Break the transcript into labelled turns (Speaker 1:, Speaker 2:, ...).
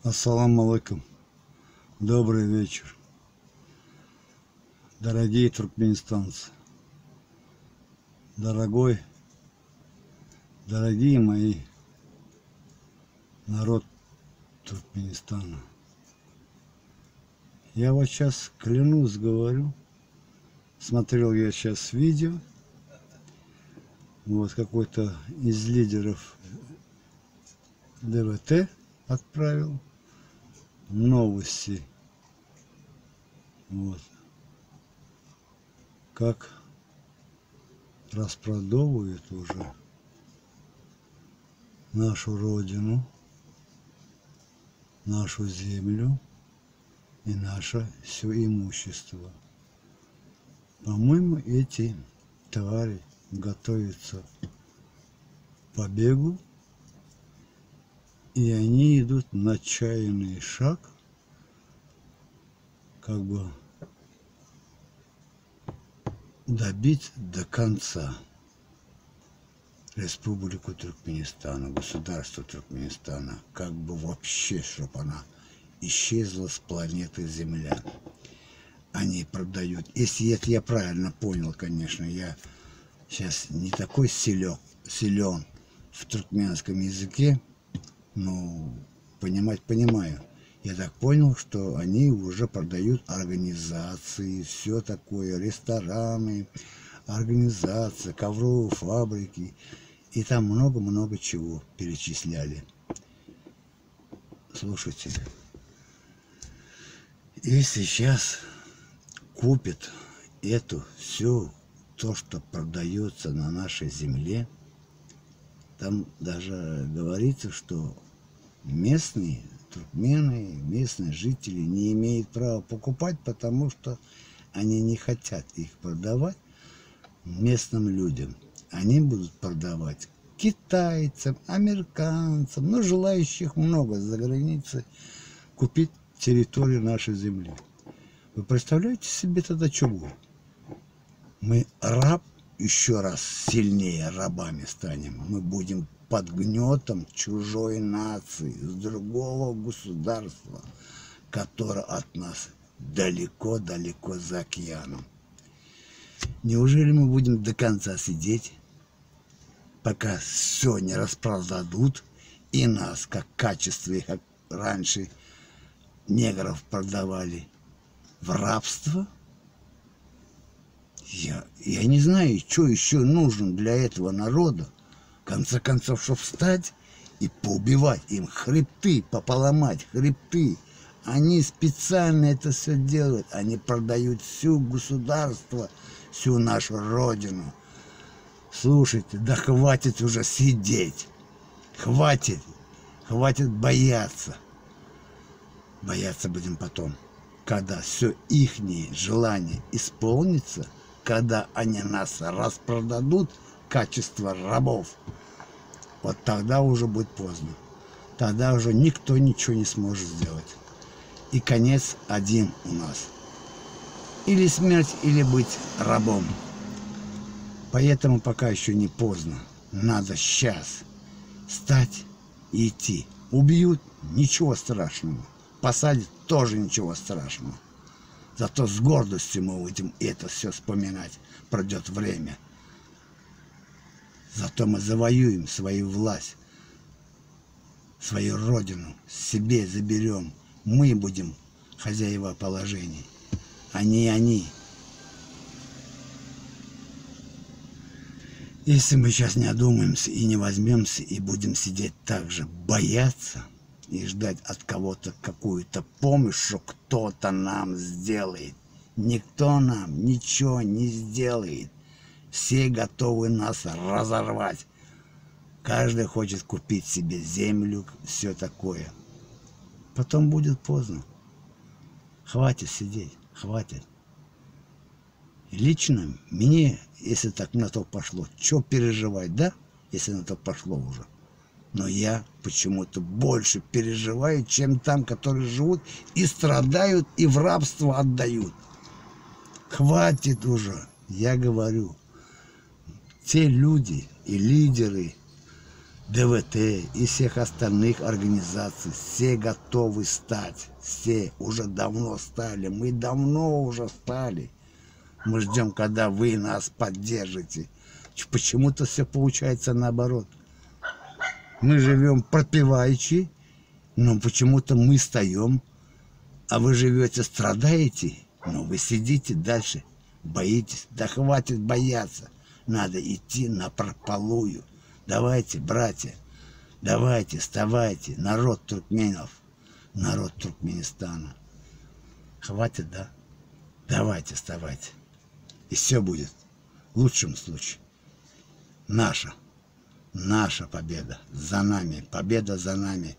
Speaker 1: Ассаламу алейкум. Добрый вечер, дорогие туркменистанцы, дорогие мои народ Туркменистана. Я вот сейчас клянусь, говорю, смотрел я сейчас видео, вот какой-то из лидеров ДВТ отправил новости, вот, как распродовывают уже нашу родину, нашу землю и наше все имущество. По-моему, эти твари готовятся к побегу, и они идут на отчаянный шаг, как бы добить до конца Республику Туркменистана, государство Туркменистана, как бы вообще, чтобы она исчезла с планеты Земля. Они продают, если это я правильно понял, конечно, я сейчас не такой силен в туркменском языке, но понимать понимаю. Я так понял, что они уже продают организации, все такое, рестораны, организации, ковровые фабрики, и там много-много чего перечисляли. Слушайте, если сейчас купят это все, то, что продается на нашей земле, там даже говорится, что местные туркмены, местные жители не имеют права покупать, потому что они не хотят их продавать местным людям. Они будут продавать китайцам, американцам, но желающих много за границей купить территорию нашей земли. Вы представляете себе тогда чего? Мы раб, еще раз сильнее рабами станем. Мы будем под гнетом чужой нации, с другого государства, которое от нас далеко-далеко за океаном. Неужели мы будем до конца сидеть, пока все не распродадут и нас, как в качестве, как раньше негров продавали, в рабство? Я не знаю, что еще нужно для этого народа. В конце концов, чтобы встать и поубивать им хребты, пополомать хребты. Они специально это все делают. Они продают всю государство, всю нашу родину. Слушайте, да хватит уже сидеть. Хватит бояться. Бояться будем потом, когда все ихние желания исполнится, когда они нас распродадут в качество рабов. Вот тогда уже будет поздно. Тогда уже никто ничего не сможет сделать. И конец один у нас. Или смерть, или быть рабом. Поэтому пока еще не поздно. Надо сейчас встать и идти. Убьют — ничего страшного. Посадят — тоже ничего страшного. Зато с гордостью мы будем это все вспоминать. Пройдет время. Зато мы завоюем свою власть, свою родину, себе заберем. Мы будем хозяева положений, а не они. Если мы сейчас не одумаемся и не возьмемся, и будем сидеть так же, бояться и ждать от кого-то какую-то помощь, что кто-то нам сделает. Никто нам ничего не сделает. Все готовы нас разорвать. Каждый хочет купить себе землю, все такое. Потом будет поздно. Хватит сидеть, хватит. Лично мне, если так на то пошло, что переживать, да? Если на то пошло уже. Но я почему-то больше переживаю, чем там, которые живут и страдают, и в рабство отдают. Хватит уже, я говорю. Те люди и лидеры ДВТ и всех остальных организаций. Все готовы стать. Все уже давно стали. Мы давно уже стали. Мы ждем, когда вы нас поддержите. Почему-то все получается наоборот. Мы живем пропиваючи, но почему-то мы встаем, а вы живете, страдаете, но вы сидите дальше, боитесь. Да хватит бояться. Надо идти напропалую. Давайте, братья, давайте, вставайте, народ туркменов, народ Туркменистана. Хватит, да? Давайте, вставайте. И все будет в лучшем случае. Наша победа за нами, победа за нами.